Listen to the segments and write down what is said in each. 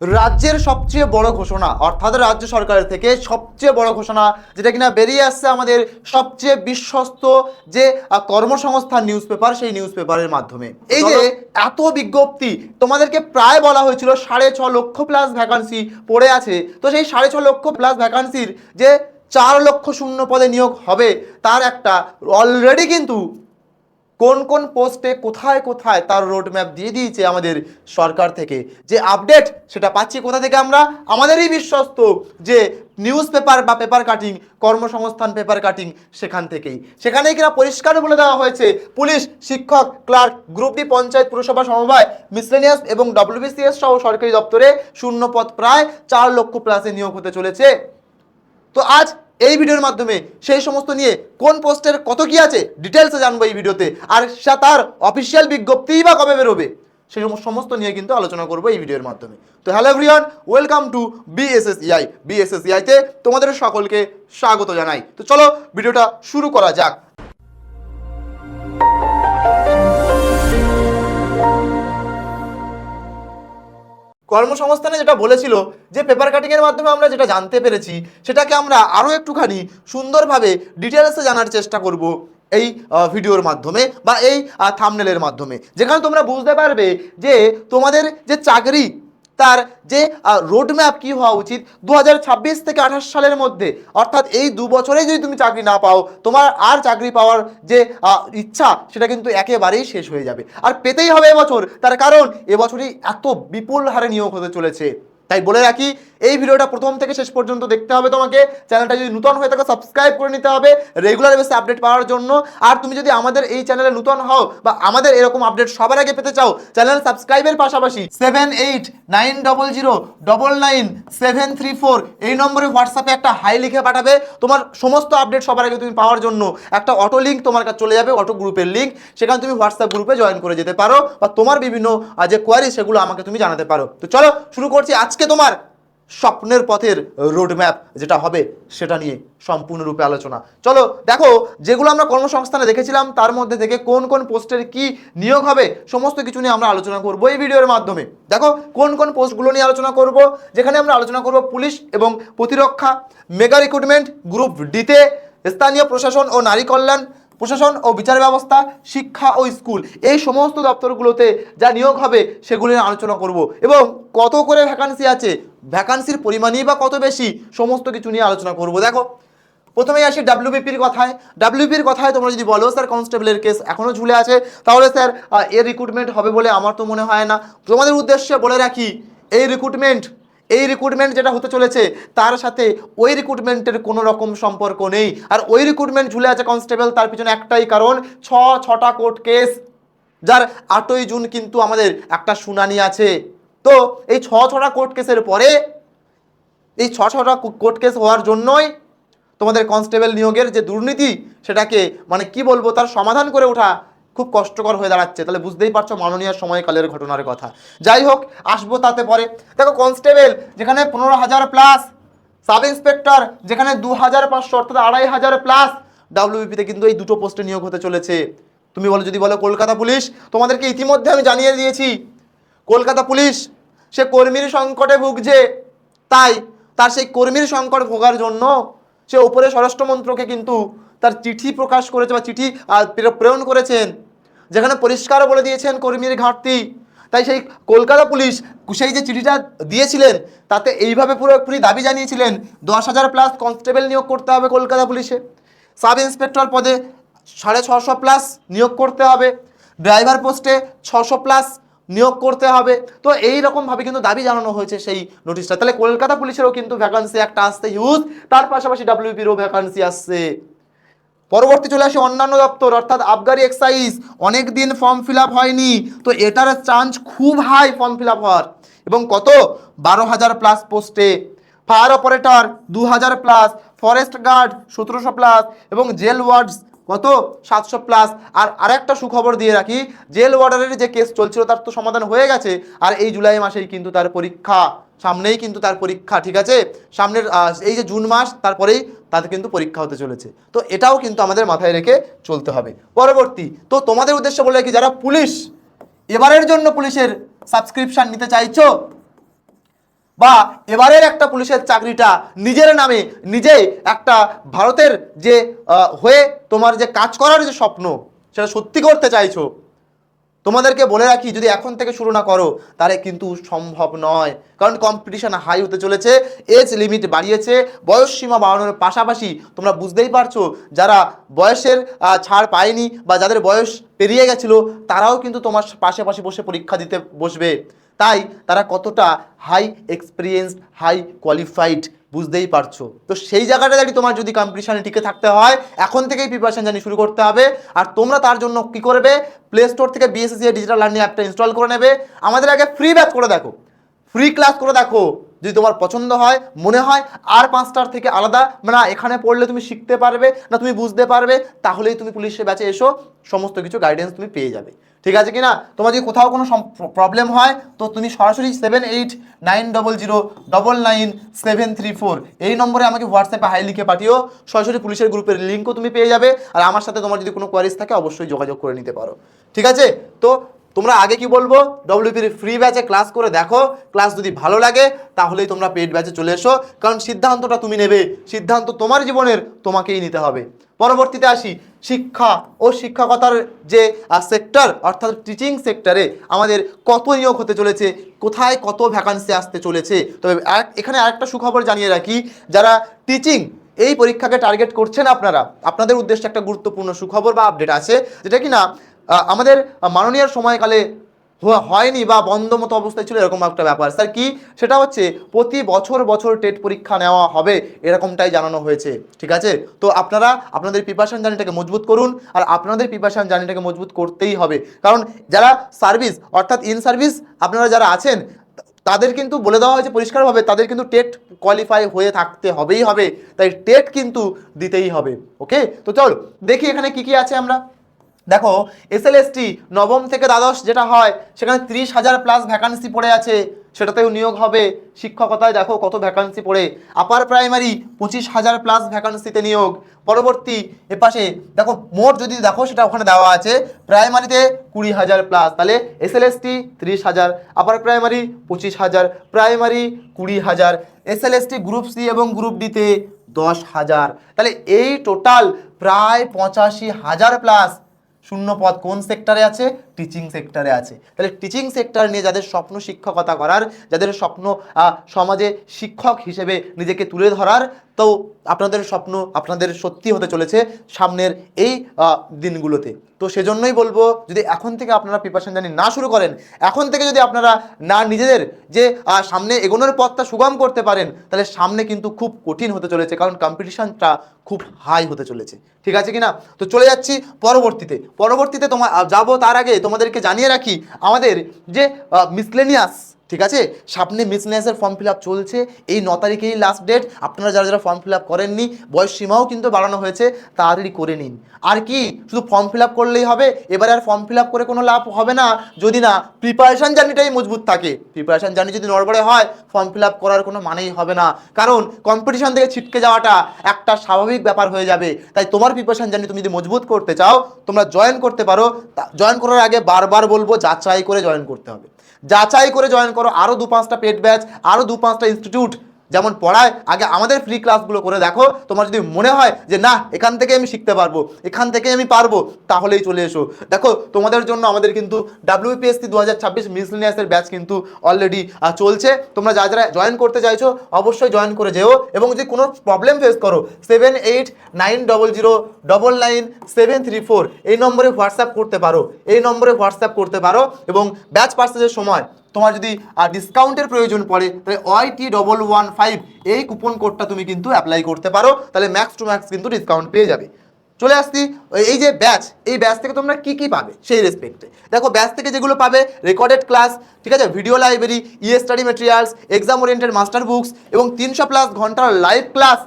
রাজ্যের সবচেয়ে বড় ঘোষণা, অর্থাৎ রাজ্য সরকারের থেকে সবচেয়ে বড় ঘোষণা যেটা কিনা বেরিয়ে আসছে আমাদের সবচেয়ে বিশ্বস্ত যে কর্মসংস্থান নিউজ পেপার, সেই নিউজ পেপারের মাধ্যমে। এই যে এত বিজ্ঞপ্তি, তোমাদেরকে প্রায় বলা হয়েছিল 6.5 লক্ষ প্লাস ভ্যাকান্সি পড়ে আছে। তো সেই 6.5 লক্ষ প্লাস ভ্যাকান্সির যে 4 লক্ষ শূন্য পদে নিয়োগ হবে, তার একটা অলরেডি কিন্তু কোন কোন পোস্টে কোথায় কোথায় তার রোড ম্যাপ দিয়ে দিয়েছে আমাদের সরকার থেকে। যে আপডেট সেটা পাচ্ছি কোথা থেকে আমরা? আমাদেরই বিশ্বস্ত যে নিউজ পেপার বা পেপার কাটিং, কর্মসংস্থান পেপার কাটিং, সেখান থেকেই। সেখানেই কিনা পরিষ্কার বলে দেওয়া হয়েছে পুলিশ, শিক্ষক, ক্লার্ক, গ্রুপ ডি, পঞ্চায়েত, পুরসভা সমবায়, মিসলেনিয়াস এবং WBCS সহ সরকারি দপ্তরে শূন্য পদ প্রায় 4 লক্ষ প্লাসে নিয়োগ হতে চলেছে। তো আজ এই ভিডিওর মাধ্যমে সেই সমস্ত নিয়ে কোন পোস্টের কত কি আছে ডিটেলসে জানবো এই ভিডিওতে, আর তার অফিসিয়াল বিজ্ঞপ্তিই বা কবে বেরোবে সেই সমস্ত নিয়ে কিন্তু আলোচনা করবো এই ভিডিওর মাধ্যমে। তো hello everyone, welcome to BSSEI তে তোমাদের সকলকে স্বাগত জানাই। তো চলো ভিডিওটা শুরু করা যাক। কর্মসংস্থানে যেটা বলেছিল যে পেপার কাটিংয়ের মাধ্যমে আমরা যেটা জানতে পেরেছি, সেটাকে আমরা আরও একটুখানি সুন্দরভাবে ডিটেলসে জানার চেষ্টা করব এই ভিডিওর মাধ্যমে বা এই থাম্বনেলের মাধ্যমে, যেখানে তোমরা বুঝতে পারবে যে তোমাদের যে চাকরি তার যে রোড ম্যাপ কী হওয়া উচিত 2026 থেকে 28 সালের মধ্যে। অর্থাৎ এই 2 বছরে যদি তুমি চাকরি না পাও, তোমার আর চাকরি পাওয়ার যে ইচ্ছা সেটা কিন্তু একেবারেই শেষ হয়ে যাবে। আর পেতেই হবে এবছর, তার কারণ এবছরই এত বিপুল হারে নিয়োগ হতে চলেছে। তাই বলে রাখি, এই ভিডিওটা প্রথম থেকে শেষ পর্যন্ত দেখতে হবে তোমাকে। চ্যানেলটা যদি নতুন হয়ে থাকে সাবস্ক্রাইব করে নিতে হবে রেগুলার বেসে আপডেট পাওয়ার জন্য। আর তুমি যদি আমাদের এই চ্যানেলে নতুন হও বা আমাদের এরকম আপডেট সবার আগে পেতে চাও, চ্যানেল সাবস্ক্রাইবের পাশাপাশি 7890999734 এই নম্বরে হোয়াটসঅ্যাপে একটা হাই লিখে পাঠাবে। তোমার সমস্ত আপডেট সবার আগে তুমি পাওয়ার জন্য একটা অটো লিঙ্ক তোমার কাছে চলে যাবে, অটো গ্রুপের লিঙ্ক। সেখানে তুমি হোয়াটসঅ্যাপ গ্রুপে জয়েন করে যেতে পারো বা তোমার বিভিন্ন যে কোয়ারি সেগুলো আমাকে তুমি জানাতে পারো। তো চলো শুরু করছি আজকে তোমার স্বপ্নের পথের রোড ম্যাপ যেটা হবে সেটা নিয়ে সম্পূর্ণরূপে আলোচনা। চলো দেখো, যেগুলো আমরা কর্মসংস্থানে দেখেছিলাম তার মধ্যে থেকে কোন কোন পোস্টের কি নিয়োগ হবে সমস্ত কিছু নিয়ে আমরা আলোচনা করব এই ভিডিওর মাধ্যমে। দেখো কোন কোন পোস্টগুলো নিয়ে আলোচনা করব, যেখানে আমরা আলোচনা করব পুলিশ এবং প্রতিরক্ষা, মেগা রিক্রুটমেন্ট, গ্রুপ ডিতে, স্থানীয় প্রশাসন ও নারী কল্যাণ, প্রশাসন ও বিচার ব্যবস্থা, শিক্ষা ও স্কুল, এই সমস্ত দপ্তরগুলোতে যা নিয়োগ হবে সেগুলো নিয়ে আলোচনা করব এবং কত করে ভ্যাকান্সি আছে, ভ্যাকান্সির পরিমাণই বা কত বেশি, সমস্ত কিছু নিয়ে আলোচনা করব। দেখো প্রথমেই আসি WBPর কথায়। WBPর কথায় তোমরা যদি বলো স্যার কনস্টেবলের কেস এখনও ঝুলে আছে, তাহলে স্যার এর রিক্রুটমেন্ট হবে বলে আমার তো মনে হয় না। তোমাদের উদ্দেশ্যে বলে রাখি, এই রিক্রুটমেন্ট যেটা হতে চলেছে তার সাথে ওই রিক্রুটমেন্টের কোনো রকম সম্পর্ক নেই। আর ওই রিক্রুটমেন্ট ঝুলে আছে কনস্টেবল, তার পিছনে একটাই কারণ, 6টা কোর্ট কেস, যার 8ই জুন কিন্তু আমাদের একটা শুনানি আছে। তো এই 6টা কোর্ট কেসের পরে, এই 6টা কোর্ট কেস হওয়ার জন্যই তোমাদের কনস্টেবল নিয়োগের যে দুর্নীতি সেটাকে মানে কি বলবো, তার সমাধান করে ওঠা খুব কষ্টকর হয়ে দাঁড়াচ্ছে। তাহলে বুঝতেই পারছো মাননীয় সময়কালের ঘটনার কথা। যাই হোক, আসবো তাতে পরে। দেখো কনস্টেবল যেখানে 15,000 প্লাস, সাব ইন্সপেক্টর যেখানে 2,500 অর্থাৎ 2,500 প্লাস, WBPতে কিন্তু এই দুটো পোস্টে নিয়োগ হতে চলেছে। তুমি বলো, যদি বলো কলকাতা পুলিশ, তোমাদেরকে ইতিমধ্যে আমি জানিয়ে দিয়েছি কলকাতা পুলিশ সে কর্মীর সংকটে ভুগছে। তাই তার সেই কর্মীর সংকট ভোগার জন্য সে উপরে স্বরাষ্ট্রমন্ত্রকে কিন্তু তার চিঠি প্রকাশ করেছে বা চিঠি প্রেরণ করেছেন, যেখানে পরিষ্কার বলে দিয়েছেন কর্মীর ঘাটতি। তাই সেই কলকাতা পুলিশ সেই যে চিঠিটা দিয়েছিলেন তাতে এইভাবে পুরোপুরি দাবি জানিয়েছিলেন 10,000 প্লাস কনস্টেবল নিয়োগ করতে হবে কলকাতা পুলিশে, সাব ইন্সপেক্টর পদে 650 প্লাস নিয়োগ করতে হবে, ড্রাইভার পোস্টে 600 প্লাস নিয়োগ করতে হবে। তো এই রকমভাবে কিন্তু দাবি জানানো হয়েছে সেই নোটিশটা। তাহলে কলকাতা পুলিশেরও কিন্তু ভ্যাকান্সি একটা আসছে হিউজ, তার পাশাপাশি WBPরও ভ্যাকান্সি আসছে। পরবর্তী চলে আসে অন্যান্য দপ্তর, অর্থাৎ আবগারি এক্সাইজ। অনেক দিন ফর্ম ফিল আপ হয়নি, তো এটার চান্স খুব হাই ফর্ম ফিল আপ হওয়ার। এবং কত, 12,000 প্লাস পোস্টে। Fire operator 2,000 plus, forest guard 1700 plus এবং জেল ওয়ার্ডস কত, 700 প্লাস। আর আরেকটা সুখবর দিয়ে রাখি, জেল ওয়ার্ডারের যে কেস চলছিল তার তো সমাধান হয়ে গেছে, আর এই জুলাই মাসেই কিন্তু তার পরীক্ষা, সামনেই কিন্তু তার পরীক্ষা, ঠিক আছে, সামনের এই যে জুন মাস তারপরেই তাদের কিন্তু পরীক্ষা হতে চলেছে। তো এটাও কিন্তু আমাদের মাথায় রেখে চলতে হবে। পরবর্তী, তো তোমাদের উদ্দেশ্য বলে কি, যারা পুলিশ এবারের জন্য পুলিশের সাবস্ক্রিপশন নিতে চাইছো, বা এবারের একটা পুলিশের চাকরিটা নিজের নামে নিজেই একটা ভারতের যে হয়ে তোমার যে কাজ করার যে স্বপ্ন সেটা সত্যি করতে চাইছো, তোমাদেরকে বলে রাখি যদি এখন থেকে শুরু না করো তাহলে কিন্তু সম্ভব নয়, কারণ কম্পিটিশন হাই হতে চলেছে, এজ লিমিট বাড়িয়েছে, বয়স সীমা বাড়ানোর পাশাপাশি তোমরা বুঝতেই পারছো যারা বয়সের ছাড় পায়নি বা যাদের বয়স পেরিয়ে গেছিলো তারাও কিন্তু তোমার পাশাপাশি বসে পরীক্ষা দিতে বসবে, তাই তারা কতটা হাই এক্সপিরিয়েন্সড হাই কোয়ালিফাইড বুঝতেই পারছো। তো সেই জায়গাটা দাঁড়িয়ে তোমার যদি কম্পিটিশানে টিকে থাকতে হয় এখন থেকেই প্রিপারেশন জানি শুরু করতে হবে। আর তোমরা তার জন্য কি করবে, প্লে স্টোর থেকে বিএসএসসি ডিজিটাল লার্নিং অ্যাপটা ইনস্টল করে নেবে, আমাদের আগে ফ্রি ব্যাচ করে দেখো, ফ্রি ক্লাস করে দেখো, যদি তোমার পছন্দ হয় মনে হয় আর 5টার থেকে আলাদা না এখানে পড়লে তুমি শিখতে পারবে না তুমি বুঝতে পারবে, তাহলেই তুমি পুলিশের ব্যাচে এসো, সমস্ত কিছু গাইডেন্স তুমি পেয়ে যাবে, ঠিক আছে কি না। তোমার যদি কোথাও কোনো প্রবলেম হয় তো তুমি সরাসরি 7890999734 এই নম্বরে আমাকে হোয়াটসঅ্যাপে হাই লিখে পাঠিও, সরাসরি পুলিশের গ্রুপের লিঙ্কও তুমি পেয়ে যাবে, আর আমার সাথে তোমার যদি কোনো কোয়ারিজ থাকে অবশ্যই যোগাযোগ করে নিতে পারো, ঠিক আছে। তো তোমরা আগে কি বলবো, ডব্লিউপির ফ্রি ব্যাচে ক্লাস করে দেখো, ক্লাস যদি ভালো লাগে তাহলেই তোমরা পেড ব্যাচে চলে এসো, কারণ সিদ্ধান্তটা তুমি নেবে, সিদ্ধান্ত তোমার জীবনের তোমাকেই নিতে হবে। পরবর্তীতে আসি শিক্ষা ও শিক্ষকতার যে সেক্টর অর্থাৎ টিচিং সেক্টরে আমাদের কত নিয়োগ হতে চলেছে, কোথায় কত ভ্যাকান্সি আসতে চলেছে। তবে এখানে আরেকটা সুখবর জানিয়ে রাখি, যারা টিচিং এই পরীক্ষাকে টার্গেট করছেন আপনারা, আপনাদের উদ্দেশ্যে একটা গুরুত্বপূর্ণ সুখবর বা আপডেট আছে, যেটা কি না আমাদের মাননীয় সময়কালে হয়নি বা বন্ধ মতো অবস্থায় ছিল এরকম একটা ব্যাপার। স্যার কি, সেটা হচ্ছে প্রতি বছর টেট পরীক্ষা নেওয়া হবে এরকমটাই জানানো হয়েছে, ঠিক আছে। তো আপনারা আপনাদের প্রিপারেশন জার্নিটাকে মজবুত করুন, আর আপনাদের প্রিপারেশন জার্নিটাকে মজবুত করতেই হবে, কারণ যারা সার্ভিস অর্থাৎ ইন সার্ভিস আপনারা যারা আছেন তাদের কিন্তু বলে দেওয়া হয়েছে পরিষ্কারভাবে তাদের কিন্তু টেট কোয়ালিফাই হয়ে থাকতে হবেই হবে, তাই টেট কিন্তু দিতেই হবে। ওকে, তো চলো দেখি এখানে কি কি আছে। আমরা দেখো এসএলএসটি নবম থেকে দ্বাদশ যেটা হয় সেখানে 30,000 প্লাস ভ্যাকান্সি পড়ে আছে, সেটাতেও নিয়োগ হবে। শিক্ষকতায় দেখো কত ভ্যাকান্সি পড়ে, আপার প্রাইমারি 25,000 প্লাস ভ্যাকান্সিতে নিয়োগ। পরবর্তী এপাশে দেখো মোট যদি দেখো সেটা ওখানে দেওয়া আছে, প্রাইমারিতে 20,000 প্লাস, তাহলে SLST 30,000, upper primary 25,000, primary 20,000, SLST group C এবং গ্রুপ ডিতে 10,000, তাহলে এই টোটাল প্রায় 85,000 প্লাস শূন্য পদ কোন সেক্টরে আছে, টিচিং সেক্টরে আছে। তাহলে টিচিং সেক্টর নিয়ে যাদের স্বপ্ন শিক্ষকতা করার, যাদের স্বপ্ন সমাজে শিক্ষক হিসেবে নিজেকে তুলে ধরার, তো আপনাদের স্বপ্ন আপনাদের সত্যি হতে চলেছে সামনের এই দিনগুলোতে। তো সেজন্যই বলবো যদি এখন থেকে আপনারা প্রিপারেশন জার্নি না শুরু করেন, এখন থেকে যদি আপনারা না নিজেদের যে সামনে এগোনোর পথটা সুগম করতে পারেন, তাহলে সামনে কিন্তু খুব কঠিন হতে চলেছে, কারণ কম্পিটিশনটা খুব হাই হতে চলেছে, ঠিক আছে কিনা। তো চলে যাচ্ছি পরবর্তীতে তোমার যাবো তার আগে তোমাদেরকে জানিয়ে রাখি আমাদের যে মিসলেনিয়াস, ঠিক আছে, সামনে মিসলেনিয়াসের ফর্ম ফিল আপ চলছে, এই 9 তারিখেই লাস্ট ডেট। আপনারা যারা যারা ফর্ম ফিল আপ করেননি, বয়স সীমাও কিন্তু বাড়ানো হয়েছে, তাড়াতাড়ি করে নিন। আর কি শুধু ফর্ম ফিল আপ করলেই হবে, এবারে আর ফর্ম ফিল আপ করে কোনো লাভ হবে না যদি না প্রিপারেশন জার্নিটাই মজবুত থাকে। প্রিপারেশন জার্নি যদি নড়বড়ে হয় ফর্ম ফিল আপ করার কোনো মানেই হবে না, কারণ কম্পিটিশন থেকে ছিটকে যাওয়াটা একটা স্বাভাবিক ব্যাপার হয়ে যাবে। তাই তোমার প্রিপারেশন জার্নি তুমি যদি মজবুত করতে চাও তোমরা জয়েন করতে পারো। জয়েন করার আগে বারবার বলবো যাচাই করে জয়েন করতে হবে, যাচাই করে জয়েন করো। আরও 2-5টা পেড ব্যাচ, আরও 2-5টা ইনস্টিটিউট যেমন পড়ায়, আগে আমাদের ফ্রি ক্লাসগুলো করে দেখো। তোমার যদি মনে হয় যে না এখান থেকে আমি শিখতে পারবো, এখান থেকে আমি পারবো, তাহলেই চলে এসো। দেখো তোমাদের জন্য আমাদের কিন্তু WPSC 2026 মিসলেনিয়াসের ব্যাচ কিন্তু অলরেডি চলছে। তোমরা যারা যারা জয়েন করতে চাইছো অবশ্যই জয়েন করে যেও, এবং যদি কোনো প্রবলেম ফেস করো 7890099734 এই নম্বরে হোয়াটসঅ্যাপ করতে পারো, এই নম্বরে হোয়াটসঅ্যাপ করতে পারো। এবং ব্যাচ পার্সেসের সময় তোমার যদি ডিসকাউন্টের প্রয়োজন পড়ে তাহলে YT115 এই কুপন কোডটা তুমি কিন্তু অ্যাপ্লাই করতে পারো, তাহলে ম্যাক্স টু ম্যাক্স কিন্তু ডিসকাউন্ট পেয়ে যাবে। চলে আসছি এই যে ব্যাচ, এই ব্যাচ থেকে তোমরা কি কি পাবে সেই রেসপেক্টে। দেখো ব্যাচ থেকে যেগুলো পাবে রেকর্ডেড ক্লাস, ঠিক আছে, video library, study materials, exam oriented master books এবং 300+ ঘন্টার লাইভ ক্লাস,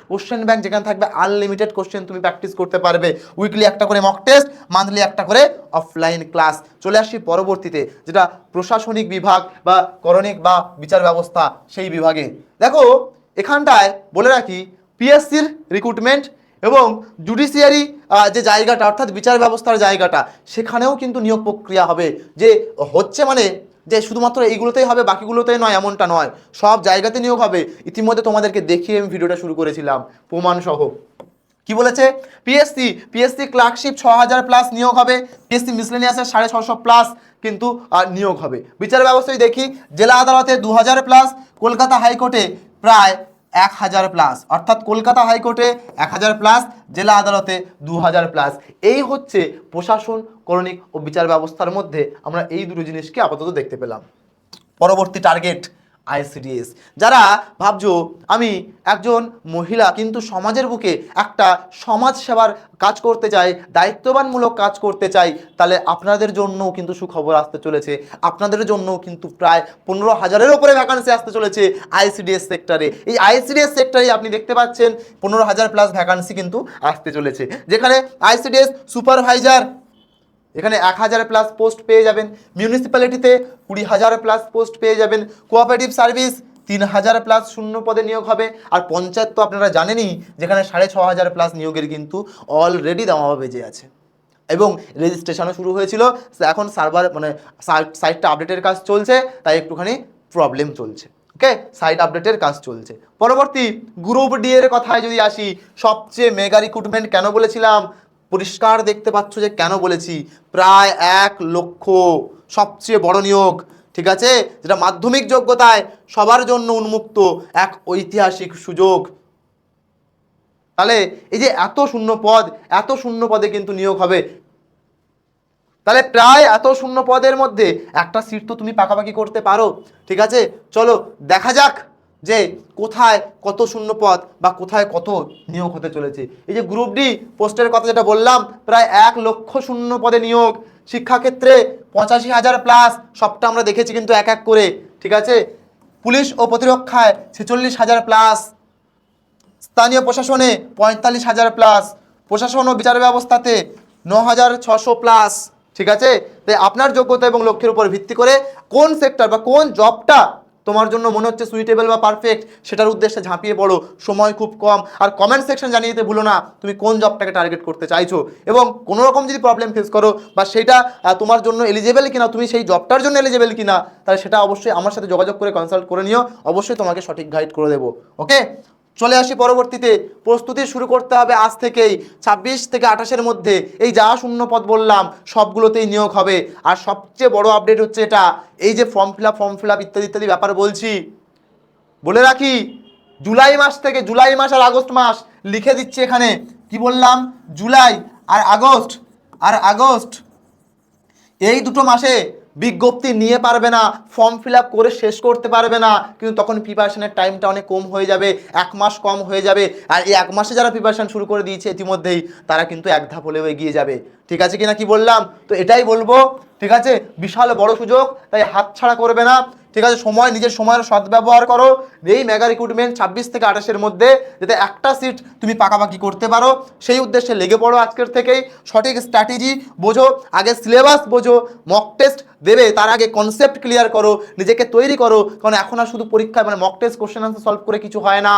কোশ্চেন ব্যাংক যেখানে থাকবে আনলিমিটেড কোশ্চেন তুমি প্র্যাকটিস করতে পারবে, উইকলি একটা করে মক টেস্ট, মান্থলি একটা করে অফলাইন ক্লাস। চলে আসি পরবর্তীতে যেটা প্রশাসনিক বিভাগ বা করণিক বা বিচার ব্যবস্থা সেই বিভাগে। দেখো এখানটায় বলে রাখি পিএসসির রিক্রুটমেন্ট এবং জুডিশিয়ারি যে জায়গাটা অর্থাৎ বিচার ব্যবস্থার জায়গাটা, সেখানেও কিন্তু নিয়োগ প্রক্রিয়া হবে। যে হচ্ছে মানে যে শুধুমাত্র এইগুলোতেই হবে বাকিগুলোতেই নয়, এমনটা নয়, সব জায়গাতে নিয়োগ হবে। ইতিমধ্যে তোমাদেরকে দেখিয়ে আমি ভিডিওটা শুরু করেছিলাম প্রমাণ সহ। কি বলেছে? পিএসসি ক্লার্কশিপ 6000+ নিয়োগ হবে, পিএসসি মিসলেনিয়াসের 650+ কিন্তু নিয়োগ হবে। বিচার ব্যবস্থায় দেখি, জেলা আদালতে 2000+, কলকাতা হাইকোর্টে প্রায় 1000+, অর্থাৎ কলকাতা হাইকোর্টে 1000+, জেলা আদালতে 2000+। এই হচ্ছে প্রশাসন, করণিক ও বিচার ব্যবস্থার মধ্যে আমরা এই দুটো জিনিসকে আপাতত দেখতে পেলাম। পরবর্তী টার্গেট আইসিডিএস। যারা ভাবছো আমি একজন মহিলা কিন্তু সমাজের বুকে একটা সমাজ সেবার কাজ করতে চাই, দায়িত্ববানমূলক কাজ করতে চাই, তাহলে আপনাদের জন্য কিন্তু সুখবর আসতে চলেছে। আপনাদের জন্য কিন্তু প্রায় 15,000-এর উপরে ভ্যাকান্সি আসতে চলেছে আইসিডিএস সেক্টরে। এই আইসিডিএস সেক্টরে আপনি দেখতে পাচ্ছেন 15,000+ ভ্যাকান্সি কিন্তু আসতে চলেছে, যেখানে আইসিডিএস সুপারভাইজার এখানে 1000+ পোস্ট পেয়ে যাবেন, মিউনিসিপ্যালিটিতে 20,000+ পোস্ট পেয়ে যাবেন, কোঅপারেটিভ সার্ভিস 3000+ শূন্য পদে নিয়োগ হবে, আর পঞ্চায়েত তো আপনারা জানেনই যেখানে 6500+ নিয়োগের কিন্তু অলরেডি দামামা বেজে আছে এবং রেজিস্ট্রেশনও শুরু হয়েছিল। এখন সার্ভার মানে সাইটটা আপডেটের কাজ চলছে, তাই একটুখানি প্রবলেম চলছে। ওকে, সাইট আপডেটের কাজ চলছে। পরবর্তী গ্রুপ ডি এর কথায় যদি আসি, সবচেয়ে মেগা রিক্রুটমেন্ট কেন বলেছিলাম, পরিষ্কার দেখতে পাচ্ছ যে কেন বলেছি, প্রায় 1 লক্ষ, সবচেয়ে বড় নিয়োগ, ঠিক আছে, যেটা মাধ্যমিক যোগ্যতায় সবার জন্য উন্মুক্ত, এক ঐতিহাসিক সুযোগ। তাহলে এই যে এত শূন্য পদে কিন্তু নিয়োগ হবে, তাহলে প্রায় এত শূন্য পদের মধ্যে একটা সিট তো তুমি পাকাপাকি করতে পারো। ঠিক আছে, চলো দেখা যাক যে কোথায় কত শূন্য পদ বা কোথায় কত নিয়োগ হতে চলেছে। এই যে গ্রুপ ডি পোস্টের কথা যেটা বললাম, প্রায় 1 লক্ষ শূন্য পদে নিয়োগ, শিক্ষাক্ষেত্রে 85,000+, সবটা আমরা দেখেছি কিন্তু এক এক করে। ঠিক আছে, পুলিশ ও প্রতিরক্ষায় 46,000+, স্থানীয় প্রশাসনে 45,000+, প্রশাসন ও বিচার ব্যবস্থাতে 9,600+। ঠিক আছে, তাই আপনার যোগ্যতা এবং লক্ষ্যের উপর ভিত্তি করে কোন সেক্টর বা কোন জবটা তোমার জন্য মনে হচ্ছে সুইটেবল বা পারফেক্ট, সেটার উদ্দেশ্যে ঝাঁপিয়ে পড়ো। সময় খুব কম, আর কমেন্ট সেকশন জানিয়ে দিতে ভুলো না তুমি কোন জবটাকে টার্গেট করতে চাইছো, এবং কোনো রকম যদি প্রবলেম ফেস করো বা সেটা তোমার জন্য এলিজেবল কিনা, তুমি সেই জবটার জন্য এলিজেবল কিনা, তাহলে সেটা অবশ্যই আমার সাথে যোগাযোগ করে কনসাল্ট করে নিও, অবশ্যই তোমাকে সঠিক গাইড করে দেবো। ওকে, চলে আসি পরবর্তীতে। প্রস্তুতি শুরু করতে হবে আজ থেকেই। 26 থেকে 28-এর মধ্যে এই যা শূন্য পদ বললাম সবগুলোতেই নিয়োগ হবে। আর সবচেয়ে বড় আপডেট হচ্ছে এটা, এই যে ফর্ম ফিল আপ ইত্যাদি ইত্যাদি ব্যাপার বলছি, বলে রাখি জুলাই মাস আর আগস্ট মাস লিখে দিচ্ছি এখানে। কি বললাম? জুলাই আর আগস্ট এই দুটো মাসে বিজ্ঞপ্তি নিয়ে পারবে না, ফর্ম ফিল আপ করে শেষ করতে পারবে না, কিন্তু তখন প্রিপারেশনের টাইমটা অনেক কম হয়ে যাবে, 1 মাস কম হয়ে যাবে। আর এই 1 মাসে যারা প্রিপারেশন শুরু করে দিয়েছে ইতিমধ্যেই, তারা কিন্তু এক ধাপ হলেও এগিয়ে যাবে। ঠিক আছে কিনা কি বললাম? তো এটাই বলবো, ঠিক আছে, বিশাল বড় সুযোগ, তাই হাতছাড়া করবে না। ঠিক আছে, নিজের সময়ের সদ্ব্যবহার করো। এই মেগা রিক্রুটমেন্ট 26 থেকে 28-এর মধ্যে যাতে একটা সিট তুমি পাকাপাকি করতে পারো, সেই উদ্দেশ্যে লেগে পড়ো আজকের থেকেই। সঠিক স্ট্র্যাটেজি বোঝো, আগে সিলেবাস বোঝো, মক টেস্ট দেবে তার আগে কনসেপ্ট ক্লিয়ার করো, নিজেকে তৈরি করো। কারণ এখন আর শুধু পরীক্ষায় মানে mock test question answer solve করে কিছু হয় না।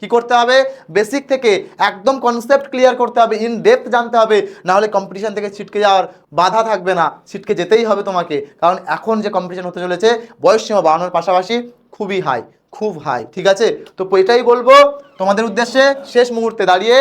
কি করতে হবে? বেসিক থেকে একদম কনসেপ্ট ক্লিয়ার করতে হবে, ইন ডেপথ জানতে হবে, না হলে কম্পিটিশন থেকে ছিটকে যাওয়ার বাধা থাকবে না, ছিটকে যেতেই হবে তোমাকে। কারণ এখন যে কম্পিটিশন হতে চলেছে বয়স সীমা বাড়ানোর পাশাপাশি খুব হাই। ঠিক আছে, তো এটাই বলবো তোমাদের উদ্দেশ্যে শেষ মুহূর্তে দাঁড়িয়ে।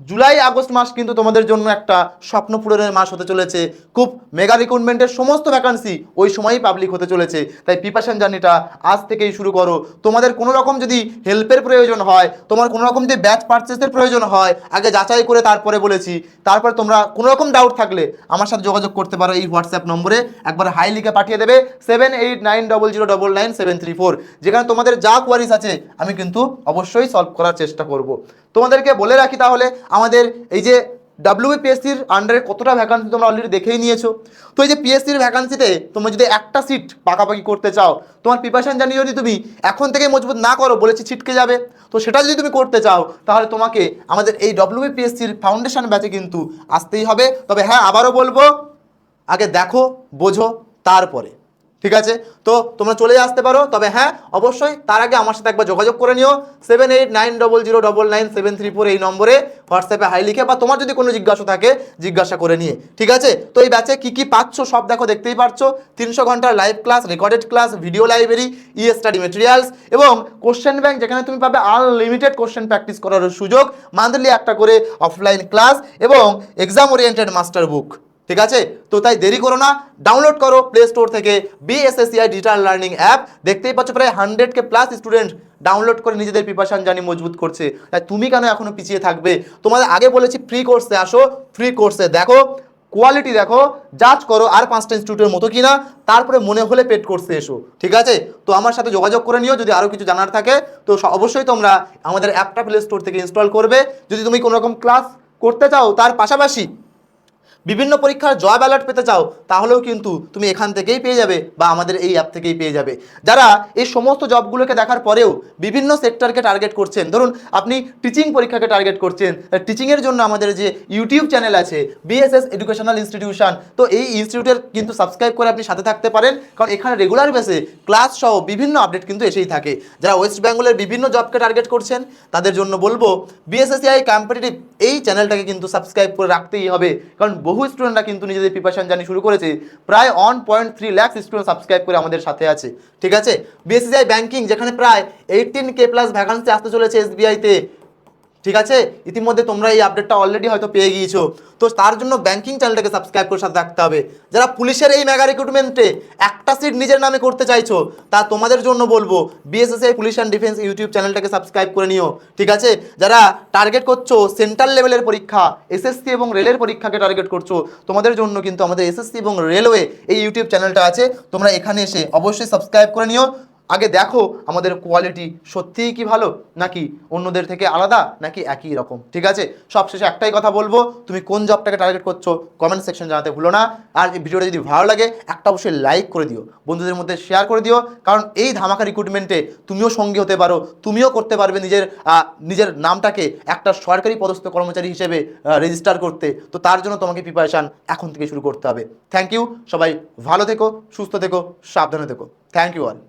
জুলাই আগস্ট মাস কিন্তু তোমাদের জন্য একটা স্বপ্ন পূরণের মাস হতে চলেছে। খুব মেগা রিক্রুটমেন্টের সমস্ত ভ্যাকান্সি ওই সময়ই পাবলিক হতে চলেছে, তাই প্রিপারেশন জার্নিটা আজ থেকেই শুরু করো। তোমাদের কোনো রকম যদি হেল্পের প্রয়োজন হয়, তোমার কোনো রকম যদি ব্যাচ পারচেসের প্রয়োজন হয়, আগে যাচাই করে তারপরে বলেছি, তারপর তোমরা কোনো রকম ডাউট থাকলে আমার সাথে যোগাযোগ করতে পারো এই হোয়াটসঅ্যাপ নম্বরে, একবার হাই লিখে পাঠিয়ে দেবে 7890099734, যেখানে তোমাদের যা কোয়ারিজ আছে আমি কিন্তু অবশ্যই সলভ করার চেষ্টা করব। তোমাদেরকে বলে রাখি তাহলে, আমাদের এই যে WBPSCর আন্ডারে কতটা ভ্যাকান্সি তোমরা অলরেডি দেখেই নিয়েছো। তো এই যে পিএসসির ভ্যাকান্সিতে তোমরা যদি একটা সিট পাকাপাকি করতে চাও, তোমার প্রিপারেশন জানিয়ে যদি তুমি এখন থেকে মজবুত না করো, বলেছি ছিটকে যাবে, তো সেটা যদি তুমি করতে চাও তাহলে তোমাকে আমাদের এই WBPSCর ফাউন্ডেশন ব্যাচে কিন্তু আসতেই হবে। তবে হ্যাঁ, আবারও বলবো, আগে দেখো, বোঝো, তারপরে। ঠিক আছে, তো তোমরা চলে আসতে পারো, তবে হ্যাঁ অবশ্যই তার আগে আমার সাথে একবার যোগাযোগ করে নিও 7890099734 এই নম্বরে হোয়াটসঅ্যাপে হাই লিখে, বা তোমার যদি কোনো জিজ্ঞাসা থাকে জিজ্ঞাসা করে নিয়ে। ঠিক আছে, তো এই ব্যাচে কী কী পাচ্ছ সব দেখো, দেখতেই পাচ্ছ 300 ঘন্টার live class, recorded class, video library, study materials এবং কোশ্চেন ব্যাংক, যেখানে তুমি পাবে আনলিমিটেড কোশ্চেন প্র্যাকটিস করার সুযোগ, মান্থলি একটা করে অফলাইন ক্লাস এবং এক্সাম ওরিয়েন্টেড মাস্টার বুক। ঠিক আছে, তো তাই দেরি করো না, ডাউনলোড করো প্লে স্টোর থেকে BSSCI ডিজিটাল লার্নিং অ্যাপ। দেখতেই পাচ্ছ প্রায় 100K প্লাস স্টুডেন্ট ডাউনলোড করে নিজেদের প্রিপারেশন জানি মজবুত করছে। তাই তুমি কেন এখনো পিছিয়ে থাকবে? তোমাদের আগে বলেছি ফ্রি কোর্সে আসো, ফ্রি কোর্সে দেখো, কোয়ালিটি দেখো, জাজ করো আর 5টা ইনস্টিটিউটের মতো কিনা, তারপরে মনে হলে পেড কোর্সে এসো। ঠিক আছে, তো আমার সাথে যোগাযোগ করে নিও যদি আরও কিছু জানার থাকে। তো অবশ্যই তোমরা আমাদের অ্যাপটা প্লে স্টোর থেকে ইনস্টল করবে। যদি তুমি কোনো রকম ক্লাস করতে চাও, তার পাশাপাশি বিভিন্ন পরীক্ষার জব অ্যালার্ট পেতে চাও, তাহলেও কিন্তু তুমি এখান থেকেই পেয়ে যাবে বা আমাদের এই অ্যাপ থেকেই পেয়ে যাবে। যারা এই সমস্ত জবগুলোকে দেখার পরেও বিভিন্ন সেক্টরকে টার্গেট করছেন, ধরুন আপনি টিচিং পরীক্ষাকে টার্গেট করছেন, টিচিংয়ের জন্য আমাদের যে ইউটিউব চ্যানেল আছে BSS এডুকেশনাল ইনস্টিটিউশন, তো এই ইনস্টিটিউটের কিন্তু সাবস্ক্রাইব করে আপনি সাথে থাকতে পারেন, কারণ এখানে রেগুলার বেসে ক্লাস সহ বিভিন্ন আপডেট কিন্তু এসেই থাকে। যারা ওয়েস্ট বেঙ্গলের বিভিন্ন জবকে টার্গেট করছেন তাদের জন্য বলবো BSSCI কম্পিটিটিভ এই চ্যানেলটাকে কিন্তু সাবস্ক্রাইব করে রাখতেই হবে, কারণ বহু স্টুডেন্টরা কিন্তু নিজেদের প্রিপারেশন জার্নি শুরু করেছে, প্রায় 1.3 লাখ স্টুডেন্ট সাবস্ক্রাইব করে আমাদের সাথে আছে। ঠিক আছে, BSSCI ব্যাংকিং, যেখানে প্রায় 18K প্লাস ভ্যাকান্সি আসতে চলেছে SBI-তে। ঠিক আছে, ইতিমধ্যে তোমরা এই আপডেটটা অলরেডি হয়তো পেয়ে গিয়েছো, তো তার জন্য ব্যাংকিং চ্যানেলটাকে সাবস্ক্রাইব করে সাথে রাখতে হবে। যারা পুলিশের এই মেগা রিক্রুটমেন্টে একটা সিট নিজের নামে করতে চাইছো, তা তোমাদের জন্য বলবো BSSCI police and defence YouTube চ্যানেলটাকে সাবস্ক্রাইব করে নিও। ঠিক আছে, যারা টার্গেট করছো সেন্ট্রাল লেভেলের পরীক্ষা, SSC এবং রেলের পরীক্ষাকে টার্গেট করছো, তোমাদের জন্য কিন্তু আমাদের SSC এবং রেলওয়ে এই ইউটিউব চ্যানেলটা আছে, তোমরা এখানে এসে অবশ্যই সাবস্ক্রাইব করে নিও। আগে দেখো আমাদের কোয়ালিটি সত্যিই কি ভালো, নাকি অন্যদের থেকে আলাদা, নাকি একই রকম। ঠিক আছে, সবশেষে একটাই কথা বলবো, তুমি কোন জবটাকে টার্গেট করছো কমেন্ট সেকশন জানাতে ভুলো না। আর এই ভিডিওটা যদি ভালো লাগে একটা অবশ্যই লাইক করে দিও, বন্ধুদের মধ্যে শেয়ার করে দিও, কারণ এই ধামাকা রিক্রুটমেন্টে তুমিও সঙ্গী হতে পারো, তুমিও করতে পারবে নিজের নামটাকে একটা সরকারি পদস্থ কর্মচারী হিসেবে রেজিস্টার করতে। তো তার জন্য তোমাকে প্রিপারেশান এখন থেকে শুরু করতে হবে। থ্যাংক ইউ, সবাই ভালো থেকো, সুস্থ থেকো, সাবধানে থেকো। Thank you all.